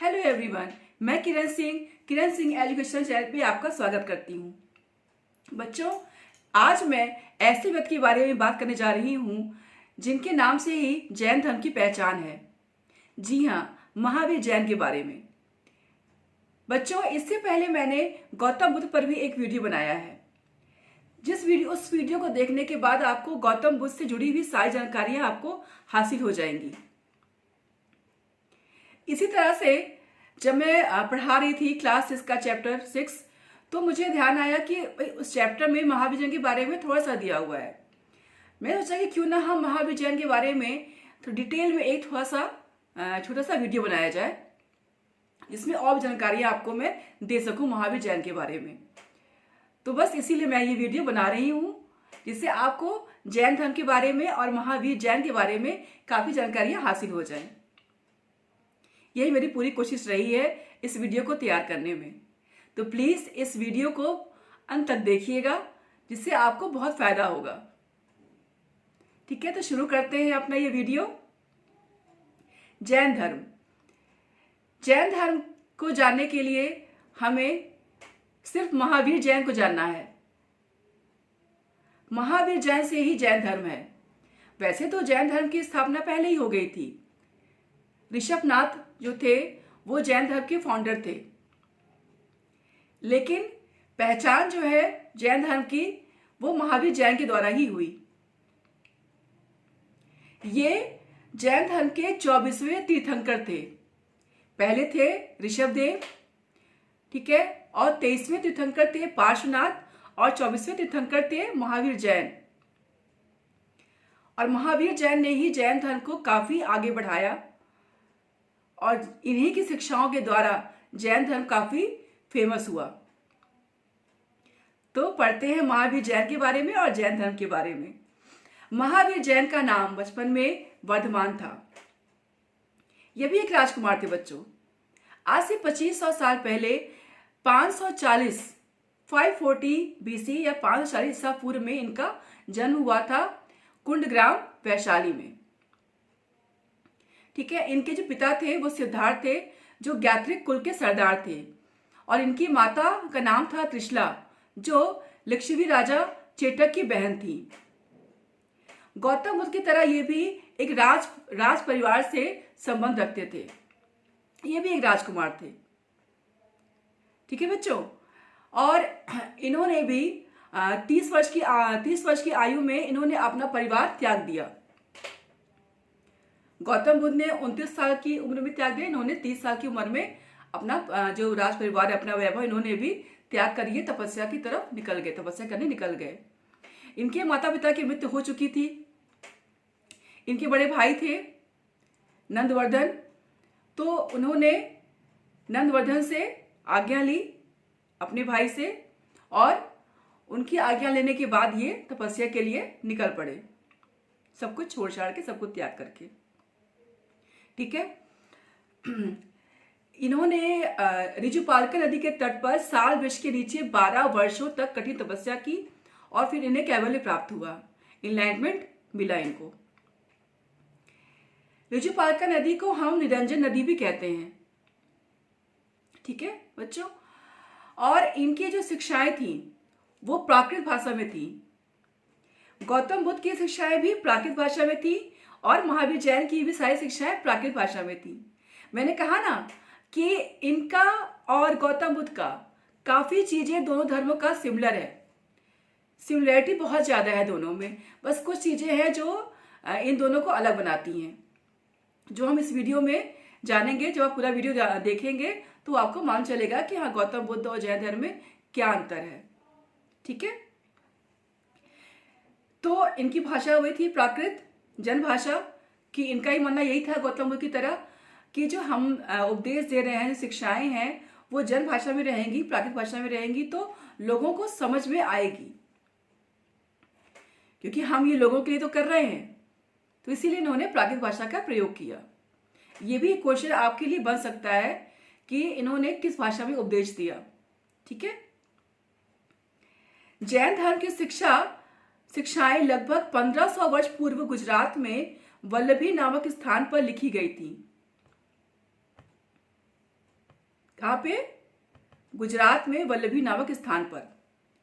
Hello everyone, मैं किरण Singh education channel पे आपका स्वागत करती हूँ। बच्चों, आज मैं ऐसे व्यक्ति के बारे में बात करने जा रही हूँ जिनके नाम से ही जैन धर्म की पहचान है। जी हाँ, महावीर जैन के बारे में। बच्चों, इससे पहले मैंने गौतम बुद्ध पर भी एक वीडियो बनाया है। उस वीडियो को देखने के बाद आपको गौतम बुद्ध से जुड़ी हुई सारी जानकारियां आपको हासिल हो जाएंगी। इसी तरह से जब मैं पढ़ा रही थी क्लास 6 का चैप्टर 6, तो मुझे ध्यान आया कि उस चैप्टर में महावीर जैन के बारे में थोड़ा सा दिया हुआ है। मैं सोचा कि क्यों ना हम महावीर जैन के बारे में तो डिटेल में एक थोड़ा सा छोटा सा वीडियो बनाया जाए, जिसमें और भी जानकारियाँ आपको मैं दे सकूँ महावीर जैन के बारे में। तो बस इसीलिए मैं ये वीडियो बना रही हूँ, जिससे आपको जैन धर्म के बारे में और महावीर जैन के बारे में काफ़ी जानकारियाँ हासिल हो जाएं। यही मेरी पूरी कोशिश रही है इस वीडियो को तैयार करने में। तो प्लीज़ इस वीडियो को अंत तक देखिएगा, जिससे आपको बहुत फायदा होगा। ठीक है, तो शुरू करते हैं अपना ये वीडियो। जैन धर्म को जानने के लिए हमें सिर्फ महावीर जैन को जानना है। महावीर जैन से ही जैन धर्म है। वैसे तो जैन धर्म की स्थापना पहले ही हो गई थी। ऋषभनाथ जो थे वो जैन धर्म के फाउंडर थे, लेकिन पहचान जो है जैन धर्म की वो महावीर जैन के द्वारा ही हुई। ये जैन धर्म के 24वें तीर्थंकर थे। पहले थे ऋषभदेव, ठीक है, और 23वें तीर्थंकर थे पार्श्वनाथ, और 24वें तीर्थंकर थे महावीर जैन। और महावीर जैन ने ही जैन धर्म को काफी आगे बढ़ाया, और इन्हीं की शिक्षाओं के द्वारा जैन धर्म काफी फेमस हुआ। तो पढ़ते हैं महावीर जैन के बारे में और जैन धर्म के बारे में। महावीर जैन का नाम बचपन में वर्धमान था। यह भी एक राजकुमार थे। बच्चों, आज से 2500 साल पहले 540 बीसी या 540 ईसा पूर्व में इनका जन्म हुआ था कुंडग्राम, वैशाली में। ठीक है, इनके जो पिता थे वो सिद्धार्थ थे, जो ज्ञात्रिक कुल के सरदार थे, और इनकी माता का नाम था त्रिशला, जो लिच्छवी राजा चेटक की बहन थी। गौतम बुद्ध की तरह ये भी एक राज परिवार से संबंध रखते थे। ये भी एक राजकुमार थे। ठीक है बच्चों, और इन्होंने भी 30 वर्ष की आयु में इन्होंने अपना परिवार त्याग दिया। गौतम बुद्ध ने 29 साल की उम्र में त्याग दिया। इन्होंने 30 साल की उम्र में अपना जो राज परिवार है, अपना वैभव इन्होंने भी त्याग करिए तपस्या की तरफ निकल गए, तपस्या करने निकल गए। इनके माता पिता की मृत्यु हो चुकी थी। इनके बड़े भाई थे नंदवर्धन, तो उन्होंने नंदवर्धन से आज्ञा ली अपने भाई से, और उनकी आज्ञा लेने के बाद ये तपस्या के लिए निकल पड़े, सब कुछ छोड़ छाड़ के, सब कुछ त्याग करके। ठीक है, इन्होंने ऋजुपालका नदी के तट पर साल वृक्ष के नीचे 12 वर्षों तक कठिन तपस्या की, और फिर इन्हें कैवल्य प्राप्त हुआ, इनलाइटमेंट मिला इनको। ऋजुपालका नदी को हम निरंजन नदी भी कहते हैं। ठीक है बच्चों, और इनकी जो शिक्षाएं थी वो प्राकृत भाषा में थी। गौतम बुद्ध की शिक्षाएं भी प्राकृत भाषा में थी, और महावीर जैन की भी सारी शिक्षाएं प्राकृत भाषा में थी। मैंने कहा ना कि इनका और गौतम बुद्ध का काफी चीजें दोनों धर्मों का सिमिलर है। सिमिलरिटी बहुत ज्यादा है दोनों में। बस कुछ चीजें हैं जो इन दोनों को अलग बनाती हैं, जो हम इस वीडियो में जानेंगे। जब आप पूरा वीडियो देखेंगे तो आपको मालूम चलेगा कि हाँ, गौतम बुद्ध और जैन धर्म में क्या अंतर है। ठीक है, तो इनकी भाषा हुई थी प्राकृत जन भाषा, कि इनका ही मानना यही था गौतम बुद्ध की तरह कि जो हम उपदेश दे रहे हैं, जो शिक्षाएं हैं, वो जन भाषा में रहेंगी, प्राकृत भाषा में रहेंगी, तो लोगों को समझ में आएगी, क्योंकि हम ये लोगों के लिए तो कर रहे हैं। तो इसीलिए इन्होंने प्राकृत भाषा का प्रयोग किया। ये भी क्वेश्चन आपके लिए बन सकता है कि इन्होंने किस भाषा में उपदेश दिया। ठीक है, जैन धर्म की शिक्षाएं लगभग 1500 वर्ष पूर्व गुजरात में वल्लभी नामक स्थान पर लिखी गई थी। कहाँ पे? गुजरात में वल्लभी नामक स्थान पर।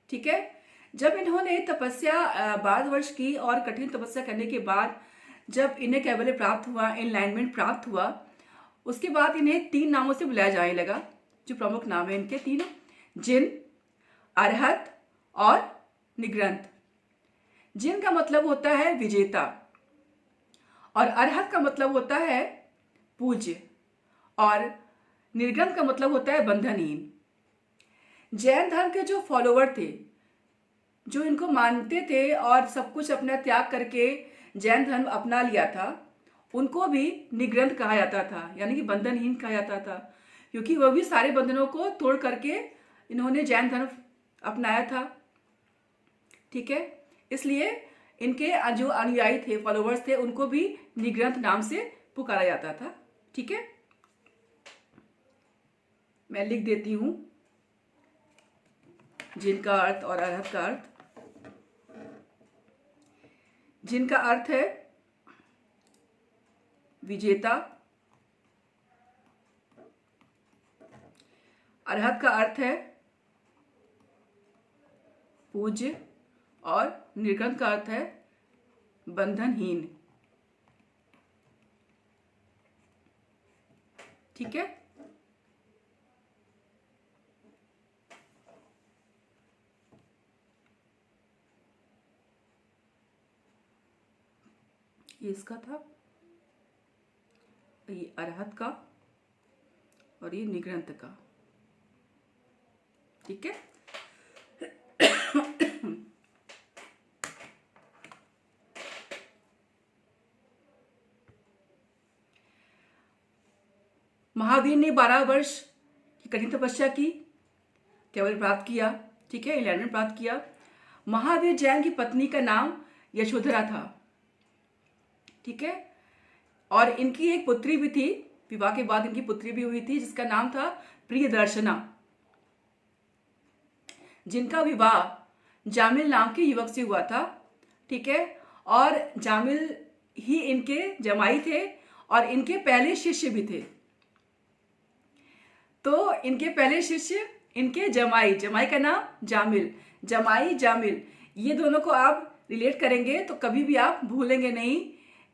ठीक है। जब इन्होंने तपस्या 12 वर्ष की और कठिन तपस्या करने के बाद जब इन्हें कैवल्य प्राप्त हुआ, एनलाइनमेंट प्राप्त हुआ, उसके बाद इन्हें 3 नामों से बुलाया जाने लगा, जो प्रमुख नाम है इनके तीनों, जिन, अरहत और निग्रंथ। जिन का मतलब होता है विजेता और अरहत का मतलब होता है पूज्य और निर्ग्रंथ का मतलब होता है बंधनहीन। जैन धर्म के जो फॉलोवर थे, जो इनको मानते थे और सब कुछ अपना त्याग करके जैन धर्म अपना लिया था, उनको भी निग्रंथ कहा जाता था, यानी कि बंधनहीन कहा जाता था, क्योंकि वह भी सारे बंधनों को तोड़ करके इन्होंने जैन धर्म अपनाया था। ठीक है। इसलिए इनके जो अनुयायी थे, फॉलोवर्स थे, उनको भी निग्रंथ नाम से पुकारा जाता था। ठीक है। मैं लिख देती हूं जिनका अर्थ और अरहत का अर्थ। जिनका अर्थ है विजेता, अरहत का अर्थ है पूज्य और निर्ग्रंथ का अर्थ है बंधनहीन। ठीक है। ये इसका था, ये अरहत का और ये निग्रंथ का। ठीक है। महावीर ने 12 वर्ष की कठिन तपस्या की, कैवल्य प्राप्त किया। ठीक है, एनलाइटमेंट प्राप्त किया। महावीर जैन की पत्नी का नाम यशोधरा था। ठीक है। और इनकी एक पुत्री भी थी, विवाह के बाद इनकी पुत्री भी हुई थी, जिसका नाम था प्रियदर्शना, जिनका विवाह जामिल नाम के युवक से हुआ था। ठीक है। और जामिल ही इनके जमाई थे और इनके पहले शिष्य भी थे। तो इनके पहले शिष्य इनके जमाई, जमाई का नाम जामिल, जमाई जामिल, ये दोनों को आप रिलेट करेंगे तो कभी भी आप भूलेंगे नहीं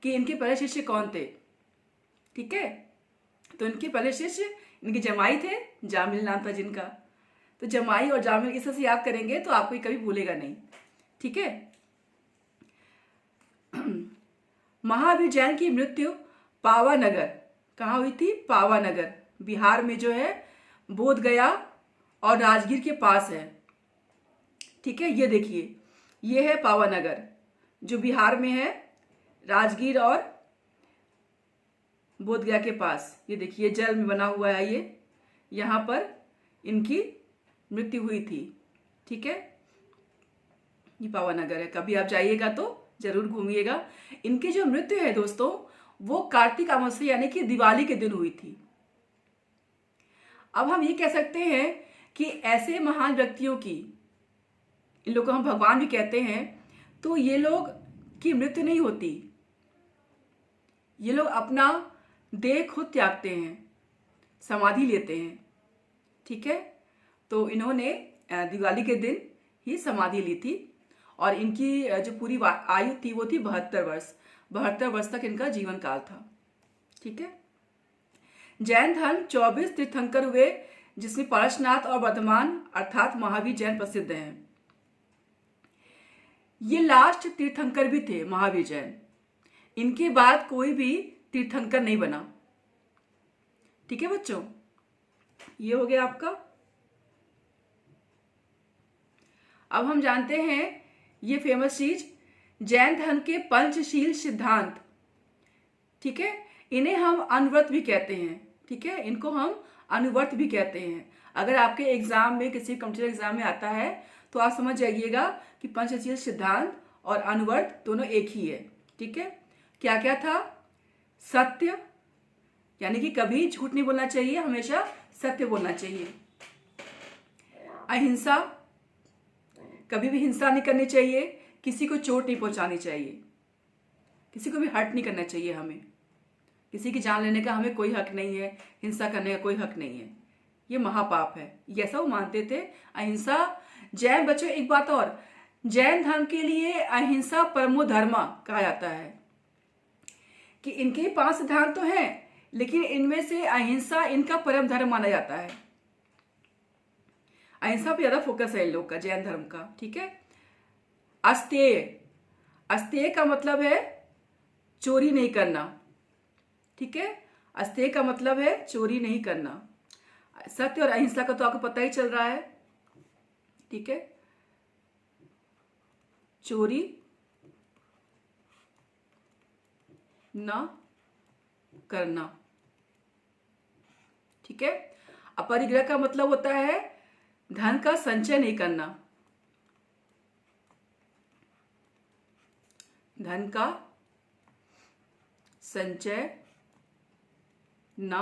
कि इनके पहले शिष्य कौन थे। ठीक है। तो इनके पहले शिष्य इनके जमाई थे, जामिल नाम था जिनका। तो जमाई और जामिल इस तरह से याद करेंगे तो आपको कभी भूलेगा नहीं। ठीक है। महावीर जैन की मृत्यु पावानगर, कहाँ हुई थी? पावानगर, बिहार में जो है, बोधगया और राजगीर के पास है। ठीक है। ये देखिए, ये है पावानगर जो बिहार में है, राजगीर और बोधगया के पास। ये देखिए जल में बना हुआ है, ये यहां पर इनकी मृत्यु हुई थी। ठीक है। ये पावानगर है, कभी आप जाइएगा तो जरूर घूमिएगा। इनकी जो मृत्यु है दोस्तों, वो कार्तिक अमावस्या यानी कि दिवाली के दिन हुई थी। अब हम ये कह सकते हैं कि ऐसे महान व्यक्तियों की, इन लोगों को हम भगवान भी कहते हैं, तो ये लोग की मृत्यु नहीं होती, ये लोग अपना देह खुद त्यागते हैं, समाधि लेते हैं। ठीक है। तो इन्होंने दिवाली के दिन ही समाधि ली थी और इनकी जो पूरी आयु थी वो थी 72 वर्ष। 72 वर्ष तक इनका जीवन काल था। ठीक है। जैन धर्म 24 तीर्थंकर हुए, जिसमें पारसनाथ और वर्धमान अर्थात महावीर जैन प्रसिद्ध हैं। ये लास्ट तीर्थंकर भी थे महावीर जैन, इनके बाद कोई भी तीर्थंकर नहीं बना। ठीक है बच्चों, ये हो गया आपका। अब हम जानते हैं ये फेमस चीज, जैन धर्म के पंचशील सिद्धांत। ठीक है। इन्हें हम अनुव्रत भी कहते हैं। ठीक है। इनको हम अनुव्रत भी कहते हैं। अगर आपके एग्जाम में, किसी कॉम्पिटिटिव एग्जाम में आता है तो आप समझ जाइएगा कि पंचशील सिद्धांत और अनुव्रत दोनों एक ही है। ठीक है। क्या क्या था? सत्य, यानी कि कभी झूठ नहीं बोलना चाहिए, हमेशा सत्य बोलना चाहिए। अहिंसा, कभी भी हिंसा नहीं करनी चाहिए, किसी को चोट नहीं पहुंचानी चाहिए, किसी को भी हर्ट नहीं करना चाहिए हमें, किसी की जान लेने का हमें कोई हक नहीं है, हिंसा करने का कोई हक नहीं है। ये महापाप है, ये ऐसा वो मानते थे। अहिंसा, जैन बच्चों एक बात और, जैन धर्म के लिए अहिंसा परमो धर्म कहा जाता है कि इनके 5 सिद्धांत तो हैं, लेकिन इनमें से अहिंसा इनका परम धर्म माना जाता है। अहिंसा पे ज्यादा फोकस है इन लोग का, जैन धर्म का, ठीक है। अस्तेय, अस्तेय का मतलब है चोरी नहीं करना, ठीक है। अस्तेय का मतलब है चोरी नहीं करना। सत्य और अहिंसा का तो आपको पता ही चल रहा है, ठीक है। चोरी ना करना, ठीक है। अपरिग्रह का मतलब होता है धन का संचय नहीं करना, धन का संचय ना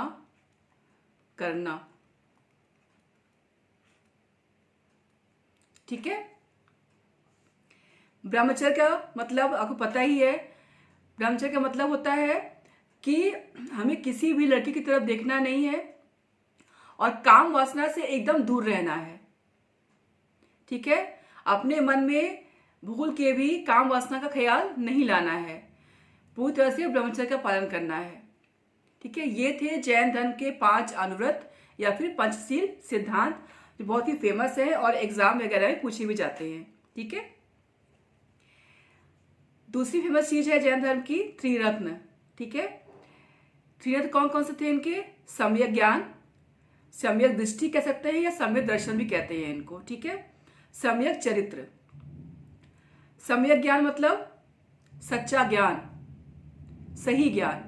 करना, ठीक है। ब्रह्मचर्य का मतलब आपको पता ही है। ब्रह्मचर्य का मतलब होता है कि हमें किसी भी लड़की की तरफ देखना नहीं है और काम वासना से एकदम दूर रहना है, ठीक है। अपने मन में भूल के भी काम वासना का ख्याल नहीं लाना है, पूरी तरह से ब्रह्मचर्य का पालन करना है, ठीक है। ये थे जैन धर्म के 5 अनुव्रत या फिर पंचशील सिद्धांत, जो बहुत ही फेमस है और एग्जाम वगैरह में पूछे भी जाते हैं, ठीक है। दूसरी फेमस चीज है जैन धर्म की त्रिरत्न, ठीक है। त्रिरत्न कौन कौन से थे इनके? सम्यक ज्ञान, सम्यक दृष्टि कह सकते हैं या सम्यक दर्शन भी कहते हैं इनको, ठीक है। सम्यक चरित्र, सम्यक ज्ञान मतलब सच्चा ज्ञान, सही ज्ञान,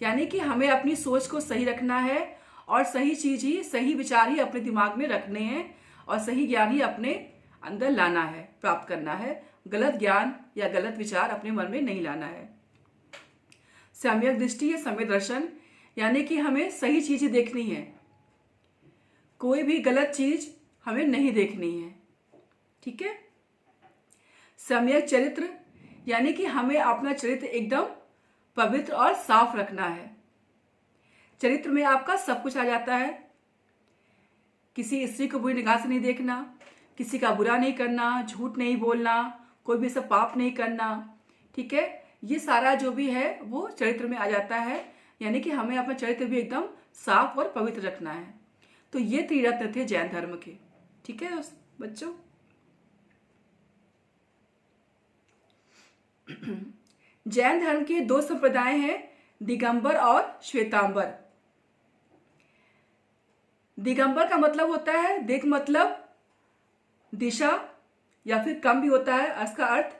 यानी कि हमें अपनी सोच को सही रखना है और सही चीज ही, सही विचार ही अपने दिमाग में रखने हैं और सही ज्ञान ही अपने अंदर लाना है, प्राप्त करना है। गलत ज्ञान या गलत विचार अपने मन में नहीं लाना है। सम्यक दृष्टि या सम्यक दर्शन, यानी कि हमें सही चीज ही देखनी है, कोई भी गलत चीज हमें नहीं देखनी है, ठीक है। सम्यक चरित्र, यानी कि हमें अपना चरित्र एकदम पवित्र और साफ रखना है। चरित्र में आपका सब कुछ आ जाता है, किसी स्त्री को बुरी निगाह से नहीं देखना, किसी का बुरा नहीं करना, झूठ नहीं बोलना, कोई भी सब पाप नहीं करना, ठीक है। ये सारा जो भी है वो चरित्र में आ जाता है, यानी कि हमें अपना चरित्र भी एकदम साफ और पवित्र रखना है। तो ये त्रिरत्न थे जैन धर्म के, ठीक है बच्चों। जैन धर्म के 2 संप्रदाय हैं, दिगंबर और श्वेतांबर। दिगंबर का मतलब होता है, दिग मतलब दिशा या फिर कम भी होता है इसका अर्थ,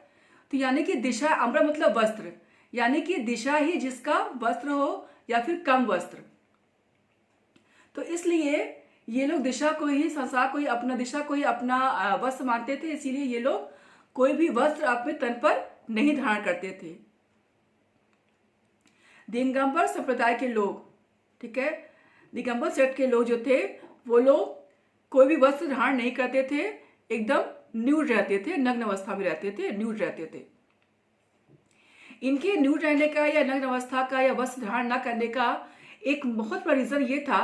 तो यानी कि दिशा, अंबर मतलब वस्त्र, यानी कि दिशा ही जिसका वस्त्र हो या फिर कम वस्त्र। तो इसलिए ये लोग दिशा को ही, संसार को ही अपना, दिशा को ही अपना वस्त्र मानते थे, इसीलिए ये लोग कोई भी वस्त्र अपने तन पर नहीं धारण करते थे। दिगंबर संप्रदाय के लोग, ठीक है, दिगंबर सेट के लोग जो थे वो लोग कोई भी वस्त्र धारण नहीं करते थे, एकदम न्यूड रहते थे, नग्न अवस्था में रहते थे, न्यूड रहते थे। इनके न्यूड रहने का या नग्न अवस्था का या वस्त्र धारण न करने का एक बहुत बड़ा रीजन ये था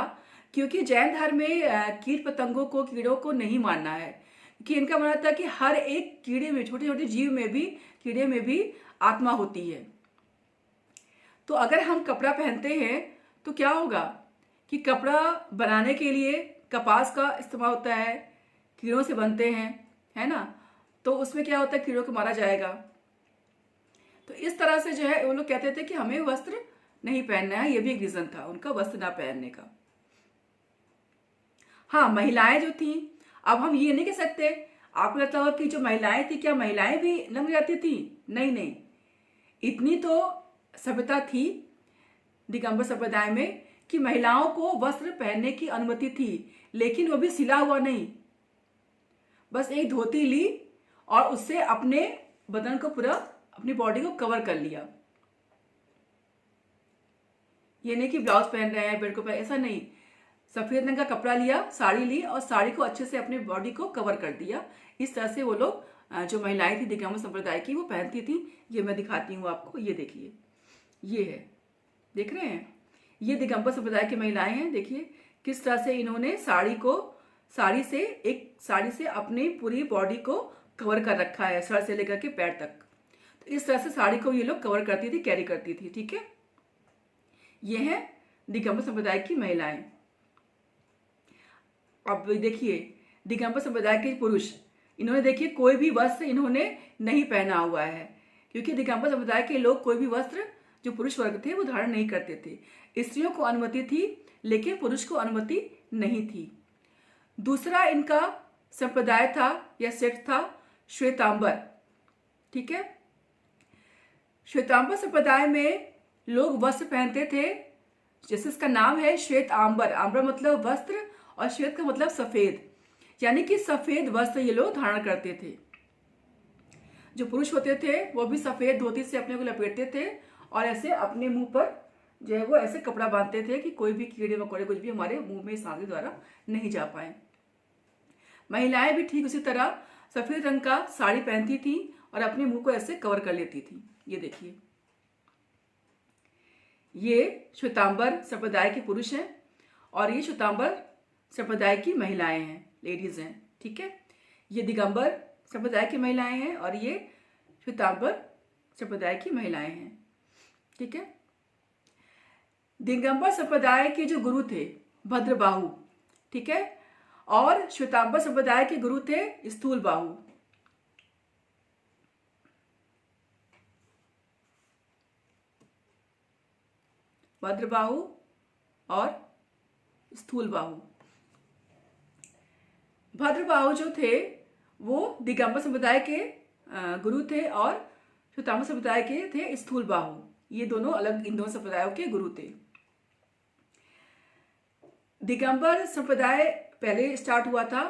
क्योंकि जैन धर्म में कीट पतंगों को, कीड़ों को नहीं मानना है, कि इनका मानना था कि हर एक कीड़े में, छोटे छोटे जीव में भी, कीड़े में भी आत्मा होती है। तो अगर हम कपड़ा पहनते हैं तो क्या होगा कि कपड़ा बनाने के लिए कपास का इस्तेमाल होता है, कीड़ों से बनते हैं, है ना, तो उसमें क्या होता है, कीड़ों को मारा जाएगा। तो इस तरह से जो है वो लोग कहते थे कि हमें वस्त्र नहीं पहनना है, ये भी एक रीजन था उनका वस्त्र ना पहनने का। हाँ, महिलाएं जो थी, अब हम ये नहीं कह सकते, आपको लगता होगा कि जो महिलाएं थी, क्या महिलाएं भी नंगी रहती थी? नहीं नहीं, इतनी तो सभ्यता थी दिगंबर संप्रदाय में कि महिलाओं को वस्त्र पहनने की अनुमति थी, लेकिन वो भी सिला हुआ नहीं, बस एक धोती ली और उससे अपने बदन को, पूरा अपनी बॉडी को कवर कर लिया। ये नहीं कि ब्लाउज पहन रहे हैं, बेल्ट को पहन, ऐसा नहीं, सफेद रंग का कपड़ा लिया, साड़ी ली और साड़ी को अच्छे से अपने बॉडी को कवर कर दिया। इस तरह से वो लोग, जो महिलाएं थी दिगंबर संप्रदाय की, वो पहनती थी। ये मैं दिखाती हूँ आपको, ये देखिए, ये है, देख रहे हैं, ये दिगंबर संप्रदाय की महिलाएं हैं, देखिए किस तरह से इन्होंने साड़ी से अपनी पूरी बॉडी को कवर कर रखा है, सर से लेकर के पैर तक। तो इस तरह से साड़ी को ये लोग कवर करती थी, कैरी करती थी। ठीक है, ये है दिगंबर संप्रदाय की महिलाएं। अब देखिए दिगंबर संप्रदाय के पुरुष, इन्होंने देखिए कोई भी वस्त्र इन्होंने नहीं पहना हुआ है, क्योंकि दिगंबर संप्रदाय के लोग कोई भी वस्त्र, जो पुरुष वर्ग थे, वो धारण नहीं करते थे। स्त्रियों को अनुमति थी लेकिन पुरुष को अनुमति नहीं थी। दूसरा इनका संप्रदाय था या सेक्ट था श्वेतांबर। ठीक है, श्वेतांबर संप्रदाय में लोग वस्त्र पहनते थे, जैसे इसका नाम है श्वेत आंबर। आंबर मतलब वस्त्र और श्वेत का मतलब सफेद, यानी कि सफेद वस्त्र ये लोग धारण करते थे। जो पुरुष होते थे वो भी सफेद धोती से अपने को लपेटते थे और ऐसे अपने मुंह पर जो है वो ऐसे कपड़ा बांधते थे कि कोई भी कीड़े मकोड़े कुछ भी हमारे मुंह में सांस के द्वारा नहीं जा पाए। महिलाएं भी ठीक उसी तरह सफेद रंग का साड़ी पहनती थी और अपने मुंह को ऐसे कवर कर लेती थी। ये देखिए, ये श्वेतांबर संप्रदाय के पुरुष हैं और ये श्वेतांबर संप्रदाय की महिलाएं हैं, लेडीज हैं। ठीक है, ये दिगंबर संप्रदाय की महिलाएं हैं और ये श्वेतांबर संप्रदाय की महिलाएं हैं। ठीक है, दिगंबर संप्रदाय के जो गुरु थे भद्रबाहु, ठीक है, और श्वेतांबर संप्रदाय के गुरु थे स्थूलबाहु। भद्रबाहु और स्थूलबाहु। भद्रबाहु जो थे वो दिगंबर संप्रदाय के गुरु थे और श्वेतांबर संप्रदाय के थे स्थूलबाहु। ये दोनों अलग, इन दोनों संप्रदायों के गुरु थे। दिगंबर संप्रदाय पहले स्टार्ट हुआ था।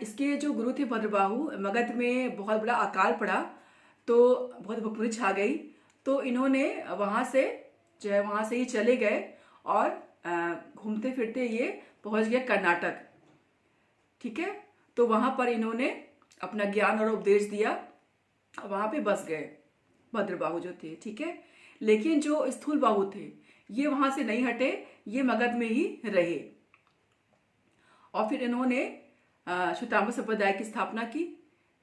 इसके जो गुरु थे भद्रबाहु, मगध में बहुत बड़ा अकाल पड़ा तो बहुत भूखमरी छा गई, तो इन्होंने वहां से जो है वहां से ही चले गए और घूमते फिरते ये पहुंच गए कर्नाटक। ठीक है, तो वहां पर इन्होंने अपना ज्ञान और उपदेश दिया और वहां पे बस गए भद्रबाहु जो थे। ठीक है, लेकिन जो स्थूलबाहु थे ये वहां से नहीं हटे, ये मगध में ही रहे और फिर इन्होंने श्वेतांबर संप्रदाय की स्थापना की।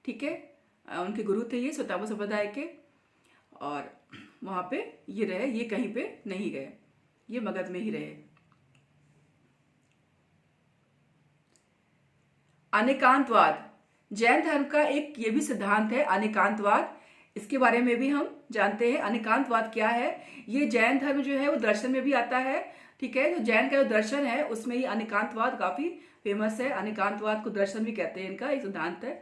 ठीक है, उनके गुरु थे ये श्वेतांबर संप्रदाय के और वहां पे ये रहे, ये कहीं पे नहीं गए, ये मगध में ही रहे। अनेकांतवाद, जैन धर्म का एक ये भी सिद्धांत है अनेकांतवाद। इसके बारे में भी हम जानते हैं। अनेकांतवाद क्या है? ये जैन धर्म जो है वो दर्शन में भी आता है। ठीक है, जो जैन का जो दर्शन है उसमें ये अनेकांतवाद काफी फेमस है। अनेकांतवाद को दर्शन भी कहते हैं, इनका एक सिद्धांत है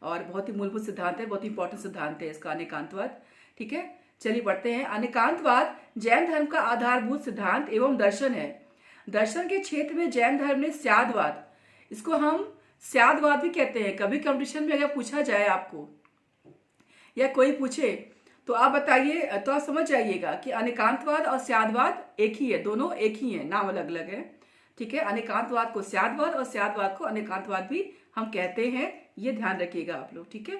और बहुत ही मूलभूत सिद्धांत है, बहुत ही इंपॉर्टेंट सिद्धांत है इसका अनेकांतवाद। ठीक है, चलिए पढ़ते हैं। अनेकांतवाद जैन धर्म का आधारभूत सिद्धांत एवं दर्शन है। दर्शन के क्षेत्र में जैन धर्म ने स्यादवाद, इसको हम स्यादवाद भी कहते हैं। कभी कंपटीशन में अगर पूछा जाए आपको या कोई पूछे तो आप बताइए, तो आप समझ जाइएगा कि अनेकांतवाद और स्यादवाद एक ही है, दोनों एक ही है, नाम अलग अलग है। ठीक है, अनेकांतवाद को स्यादवाद और स्यादवाद को अनेकांतवाद भी हम कहते हैं, ये ध्यान रखिएगा आप लोग। ठीक है,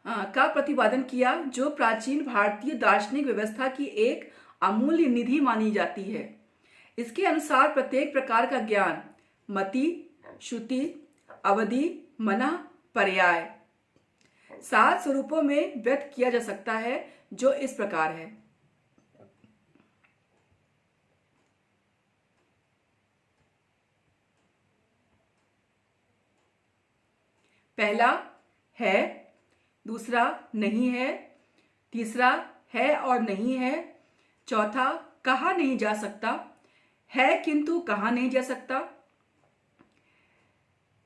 का प्रतिपादन किया जो प्राचीन भारतीय दार्शनिक व्यवस्था की एक अमूल्य निधि मानी जाती है। इसके अनुसार प्रत्येक प्रकार का ज्ञान मति, श्रुति, अवधि, मना, पर्याय 7 स्वरूपों में व्यक्त किया जा सकता है, जो इस प्रकार है। पहला है, दूसरा नहीं है, तीसरा है और नहीं है, चौथा कहा नहीं जा सकता, है किंतु कहा नहीं जा सकता,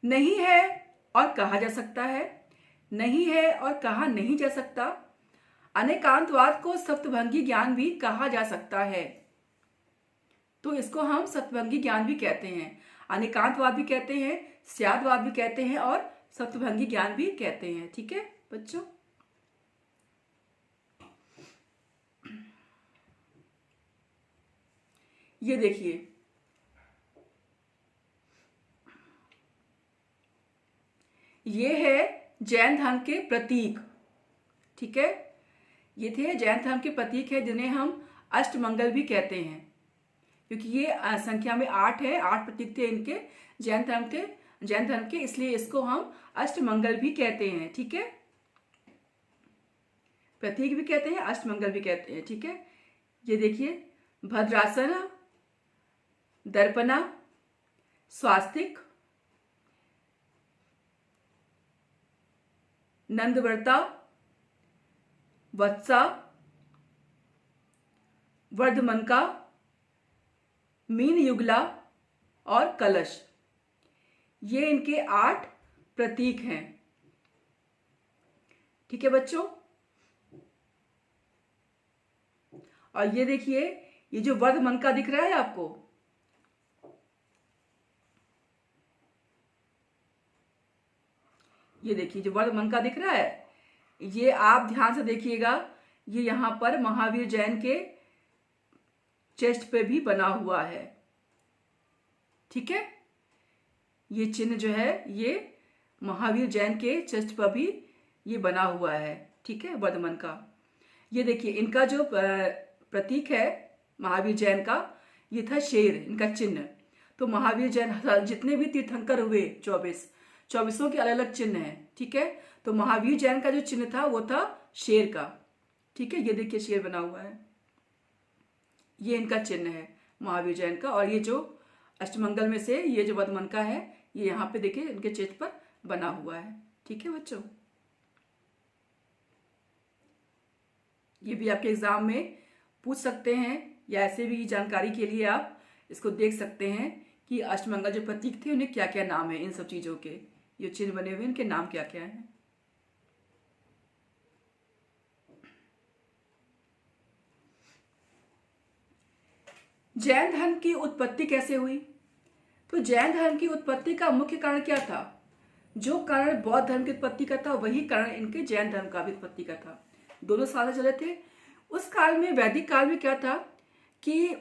नहीं है और कहा जा सकता है, नहीं है और कहा नहीं जा सकता। अनेकांतवाद को सप्तभंगी ज्ञान भी कहा जा सकता है, तो इसको हम सप्तभंगी ज्ञान भी कहते हैं। अनेकांतवाद भी कहते हैं, स्यादवाद भी कहते हैं और सप्तभंगी ज्ञान भी कहते हैं। ठीक है बच्चों, ये देखिए, ये है जैन धर्म के प्रतीक। ठीक है, ये थे जैन धर्म के प्रतीक है जिन्हें हम अष्टमंगल भी कहते हैं, क्योंकि ये संख्या में 8 है, 8 प्रतीक थे इनके जैन धर्म के, इसलिए इसको हम अष्टमंगल भी कहते हैं। ठीक है, प्रतीक भी कहते हैं, अष्टमंगल भी कहते हैं। ठीक है, ये देखिए, भद्रासन, दर्पणा, स्वास्तिक, नंदव्रता, वत्सा, वर्धमनका, मीन युगला और कलश, ये इनके 8 प्रतीक हैं। ठीक है बच्चों, और ये देखिए, ये जो वर्धमनका दिख रहा है आपको, ये देखिए जो वर्धमनका दिख रहा है, ये आप ध्यान से देखिएगा, ये यहां पर महावीर जैन के चेस्ट पे भी बना हुआ है। ठीक है, ये चिन्ह जो है ये महावीर जैन के चेस्ट पर भी ये बना हुआ है। ठीक है, वर्धमान का। ये देखिए, इनका जो प्रतीक है महावीर जैन का, ये था शेर, इनका चिन्ह। तो महावीर जैन जितने भी तीर्थंकर हुए 24 के अलग अलग चिन्ह हैं। ठीक है, तो महावीर जैन का जो चिन्ह था वो था शेर का। ठीक है, ये देखिए शेर बना हुआ है, ये इनका चिन्ह है महावीर जैन का। और ये जो अष्टमंगल में से ये जो वर्धमान का है, ये यहाँ पे देखिए इनके चेस्ट पर बना हुआ है। ठीक है बच्चों, ये भी आपके एग्जाम में पूछ सकते हैं, या ऐसे भी जानकारी के लिए आप इसको देख सकते हैं कि अष्टमंगल जो प्रतीक थे उन्हें क्या क्या नाम है, इन सब चीजों के ये चिन्ह बने हुए इनके नाम क्या क्या हैं। जैन धर्म की उत्पत्ति कैसे हुई? तो जैन धर्म की उत्पत्ति का मुख्य कारण क्या था? जो कारण बौद्ध धर्म की उत्पत्ति का था, वही कारण इनके जैन धर्म का भी उत्पत्ति का था। दोनों साथ चले थे। उस काल में, वैदिक काल में क्या था कि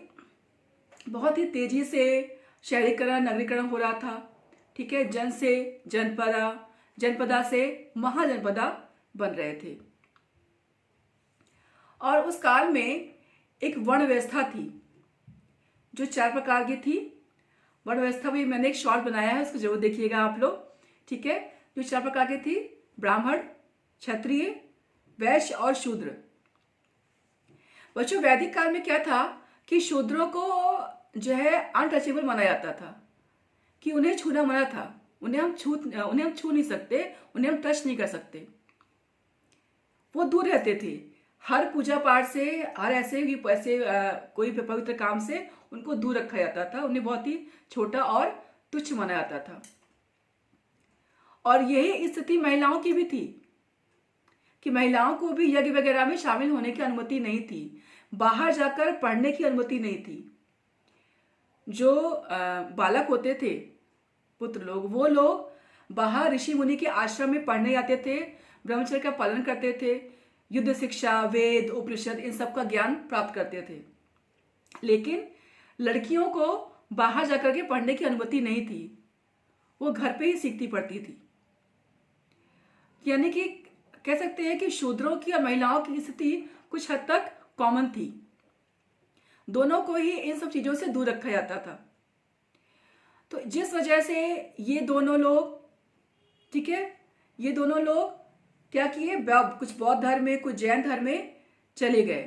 बहुत ही तेजी से शहरीकरण, नगरीकरण हो रहा था। ठीक है, जन से जनपदा, जनपदा से महाजनपदा बन रहे थे। और उस काल में एक वर्ण व्यवस्था थी जो 4 प्रकार की थी। वर्ण व्यवस्था भी मैंने एक शॉर्ट बनाया है, उसको जरूर देखिएगा आप लोग। ठीक है, जो 4 प्रकार की थी, ब्राह्मण, क्षत्रिय, वैश्य और शूद्र। बच्चों, वैदिक काल में क्या था कि शूद्रों को जो है अनटचेबल माना जाता था, कि उन्हें छूना मना था। उन्हें हम छू नहीं सकते, उन्हें हम टच नहीं कर सकते। वो दूर रहते थे हर पूजा पाठ से, हर ऐसे कोई पवित्र काम से उनको दूर रखा जाता था। उन्हें बहुत ही छोटा और तुच्छ माना जाता था। और यही स्थिति महिलाओं की भी थी कि महिलाओं को भी यज्ञ वगैरह में शामिल होने की अनुमति नहीं थी, बाहर जाकर पढ़ने की अनुमति नहीं थी। जो बालक होते थे, पुत्र लोग, वो लोग बाहर ऋषि मुनि के आश्रम में पढ़ने जाते थे, ब्रह्मचर्य का पालन करते थे, युद्ध शिक्षा, वेद, उपनिषद, इन सब का ज्ञान प्राप्त करते थे। लेकिन लड़कियों को बाहर जाकर के पढ़ने की अनुमति नहीं थी, वो घर पे ही सीखती पढ़ती थी। यानी कि कह सकते हैं कि शूद्रों की और महिलाओं की स्थिति कुछ हद तक कॉमन थी। दोनों को ही इन सब चीजों से दूर रखा जाता था। तो जिस वजह से ये दोनों लोग, ठीक है, ये दोनों लोग क्या किए, कुछ बौद्ध धर्म में, कुछ जैन धर्म में चले गए।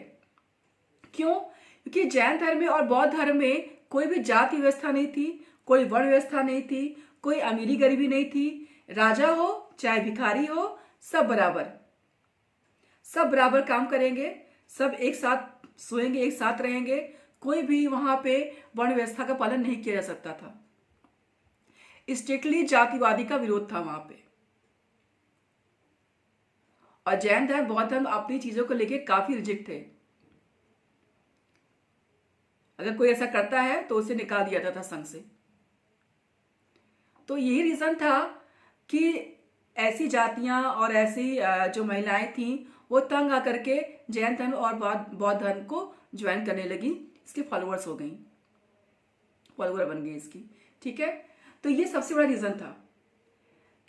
क्यों? क्योंकि जैन धर्म में और बौद्ध धर्म में कोई भी जाति व्यवस्था नहीं थी, कोई वर्ण व्यवस्था नहीं थी, कोई अमीरी गरीबी नहीं थी। राजा हो चाहे भिखारी हो, सब बराबर काम करेंगे, सब एक साथ सोएंगे, एक साथ रहेंगे। कोई भी वहां पे वर्ण व्यवस्था का पालन नहीं किया जा सकता था। स्ट्रिक्टली जातिवादी का विरोध था वहां पे। और जैन धर्म, बौद्ध धर्म अपनी चीजों को लेके काफी रिजिड थे। अगर कोई ऐसा करता है तो उसे निकाल दिया जाता था संघ से। तो यही रीजन था कि ऐसी जातियां और ऐसी जो महिलाएं थीं, वो तंग आकर के जैन धर्म और बौद्ध धर्म को ज्वाइन करने लगी, इसके फॉलोअर्स हो गई, फॉलोअर बन गई इसकी। ठीक है, तो ये सबसे बड़ा रीजन था,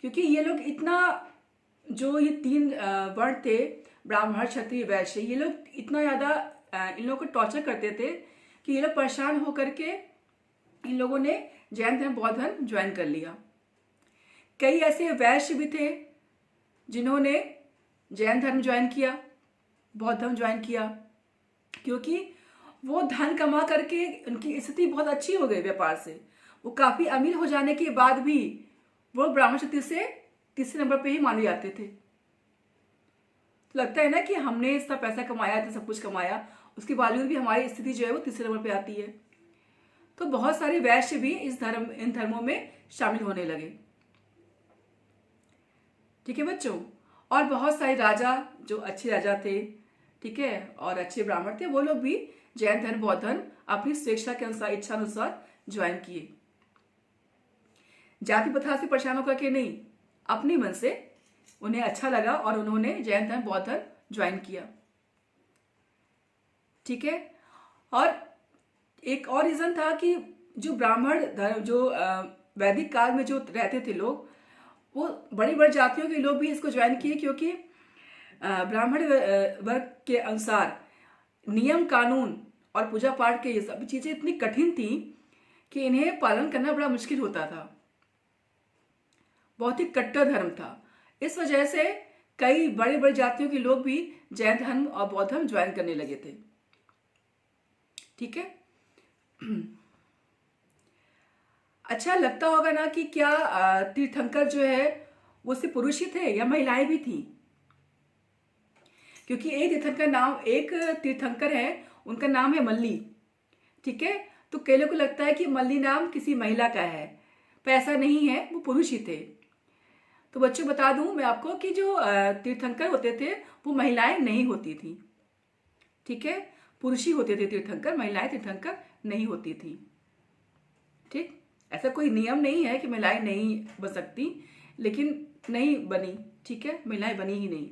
क्योंकि ये लोग इतना, जो ये 3 वर्ण थे, ब्राह्मण, क्षत्रिय, वैश्य, ये लोग इतना ज्यादा इन लोगों को टॉर्चर करते थे कि ये लोग परेशान होकर के इन लोगों ने जैन धर्म बौद्ध धर्म ज्वाइन कर लिया। कई ऐसे वैश्य भी थे जिन्होंने जैन धर्म ज्वाइन किया, बौद्ध धर्म ज्वाइन किया, क्योंकि वो धन कमा करके उनकी स्थिति बहुत अच्छी हो गई व्यापार से। वो काफ़ी अमीर हो जाने के बाद भी वो ब्राह्मण शक्ति से तीसरे नंबर पे ही माने जाते थे। तो लगता है ना कि हमने इतना पैसा कमाया, इतना सब कुछ कमाया, उसके बावजूद भी हमारी स्थिति जो है वो तीसरे नंबर पे आती है। तो बहुत सारे वैश्य भी इन धर्मों में शामिल होने लगे। ठीक है बच्चों, और बहुत सारे राजा जो अच्छे राजा थे, ठीक है, और अच्छे ब्राह्मण थे, वो लोग भी जैन धर्म बौद्ध धर्म अपनी स्वेच्छा के अनुसार, इच्छा अनुसार ज्वाइन किए। जाति प्रथा से परेशान होकर के नहीं, अपने मन से उन्हें अच्छा लगा और उन्होंने जैन धर्म बौद्ध धर्म ज्वाइन किया। ठीक है, और एक और रीजन था कि जो ब्राह्मण धर्म, जो वैदिक काल में जो रहते थे लोग, वो बड़ी बड़ी जातियों के लोग भी इसको ज्वाइन किए, क्योंकि ब्राह्मण वर्ग के अनुसार नियम कानून और पूजा पाठ के ये सब चीज़ें इतनी कठिन थी कि इन्हें पालन करना बड़ा मुश्किल होता था। बहुत ही कट्टर धर्म था। इस वजह से कई बड़ी बड़ी जातियों के लोग भी जैन धर्म और बौद्ध धर्म ज्वाइन करने लगे थे। ठीक है, अच्छा लगता होगा ना कि क्या तीर्थंकर जो है वो सिर्फ पुरुष ही थे या महिलाएं भी थी? क्योंकि एक तीर्थंकर है, उनका नाम है मल्ली। ठीक है, तो कई लोगों को लगता है कि मल्ली नाम किसी महिला का है, पर ऐसा नहीं है, वो पुरुष ही थे। तो बच्चों बता दूं मैं आपको कि जो तीर्थंकर होते थे वो महिलाएं नहीं होती थी। ठीक है, पुरुष ही होते थे तीर्थंकर, महिलाएं तीर्थंकर नहीं होती थी। ठीक, ऐसा कोई नियम नहीं है कि महिलाएं नहीं बन सकती, लेकिन नहीं बनी। ठीक है, महिलाएं बनी ही नहीं।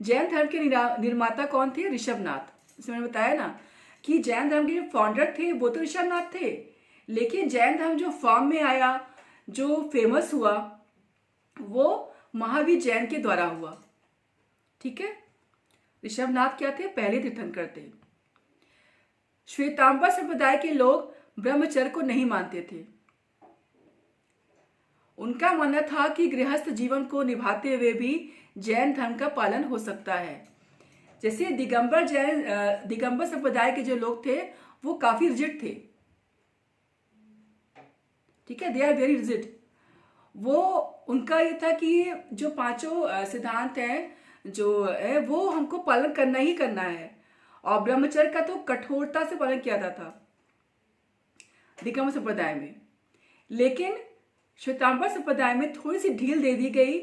जैन धर्म के निर्माता कौन थे? ऋषभनाथ। इसमें मैंने बताया ना कि जैन धर्म के जो फाउंडर थे वो तो ऋषभनाथ थे, लेकिन जैन धर्म जो फॉर्म में आया, जो फेमस हुआ, वो महावीर जैन के द्वारा हुआ। ठीक है, ऋषभनाथ क्या थे? पहले तीर्थंकर थे। श्वेतांबर संप्रदाय के लोग ब्रह्मचर्य को नहीं मानते थे। उनका मानना था कि गृहस्थ जीवन को निभाते हुए भी जैन धर्म का पालन हो सकता है। जैसे दिगंबर संप्रदाय के जो लोग थे वो काफी रिजिड थे। ठीक है, दे आर वेरी रिजिड। वो उनका ये था कि जो पांचों सिद्धांत हैं जो है वो हमको पालन करना ही करना है, और ब्रह्मचर्य का तो कठोरता से पालन किया जाता था दिगंबर संप्रदाय में। लेकिन श्वेतांबर संप्रदाय में थोड़ी सी ढील दे दी गई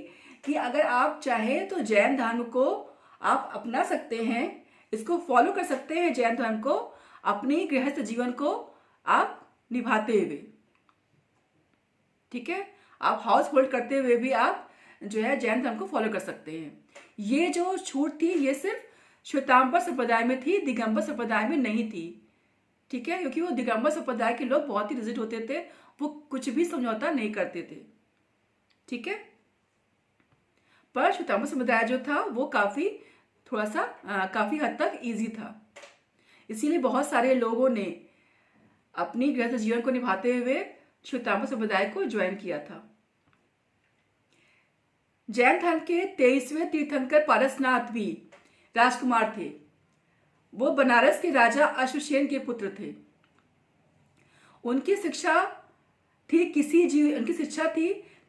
कि अगर आप चाहे तो जैन धर्म को आप अपना सकते हैं, इसको फॉलो कर सकते हैं, जैन धर्म को अपनी गृहस्थ जीवन को आप निभाते हुए। ठीक है, आप हाउस होल्ड करते हुए भी आप जो है जैन धर्म को फॉलो कर सकते हैं। ये जो छूट थी ये सिर्फ श्वेतांबर संप्रदाय में थी, दिगंबर संप्रदाय में नहीं थी। ठीक है, क्योंकि वो दिगंबर संप्रदाय के लोग बहुत ही रिजिड होते थे, वो कुछ भी समझौता नहीं करते थे। ठीक है, पर श्वेतांबर संप्रदाय जो था वो काफी हद तक इजी था। इसीलिए बहुत सारे लोगों ने अपनी गृहस्थ जीवन को निभाते हुए श्वेतांबर संप्रदाय को ज्वाइन किया था। जैन धर्म के 23वें तीर्थंकर पारसनाथ भी राजकुमार थे। वो बनारस के राजा अश्वसेन के पुत्र थे। उनकी शिक्षा थी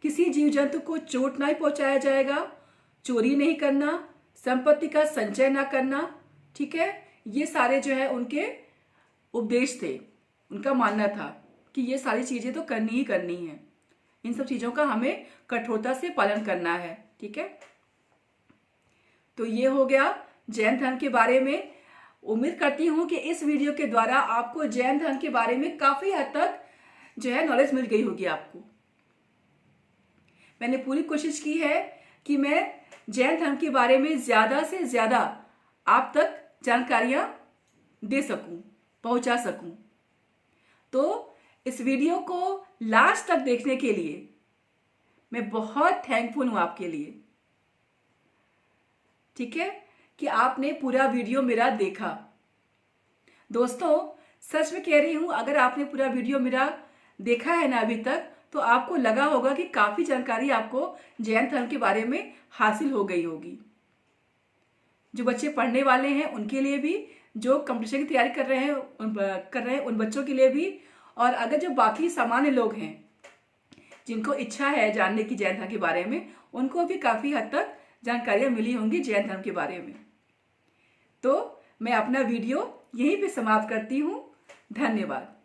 किसी जीव जंतु को चोट नहीं पहुंचाया जाएगा, चोरी नहीं करना, संपत्ति का संचय ना करना। ठीक है, ये सारे जो है उनके उपदेश थे। उनका मानना था कि ये सारी चीजें तो करनी ही करनी है, इन सब चीजों का हमें कठोरता से पालन करना है। ठीक है, तो ये हो गया जैन धर्म के बारे में। उम्मीद करती हूं कि इस वीडियो के द्वारा आपको जैन धर्म के बारे में काफी हद तक जो है नॉलेज मिल गई होगी आपको। मैंने पूरी कोशिश की है कि मैं जैन धर्म के बारे में ज्यादा से ज्यादा आप तक जानकारियां दे सकूं, पहुंचा सकूं। तो इस वीडियो को लास्ट तक देखने के लिए मैं बहुत थैंकफुल हूं आपके लिए। ठीक है, कि आपने पूरा वीडियो मेरा देखा। दोस्तों, सच में कह रही हूँ, अगर आपने पूरा वीडियो मेरा देखा है ना अभी तक, तो आपको लगा होगा कि काफ़ी जानकारी आपको जैन धर्म के बारे में हासिल हो गई होगी। जो बच्चे पढ़ने वाले हैं उनके लिए भी, जो कंपटीशन की तैयारी कर रहे हैं उन बच्चों के लिए भी, और अगर जो बाकी सामान्य लोग हैं जिनको इच्छा है जानने की जैन धर्म के बारे में, उनको भी काफ़ी हद तक जानकारियाँ मिली होंगी जैन धर्म के बारे में। तो मैं अपना वीडियो यहीं पे समाप्त करती हूँ। धन्यवाद।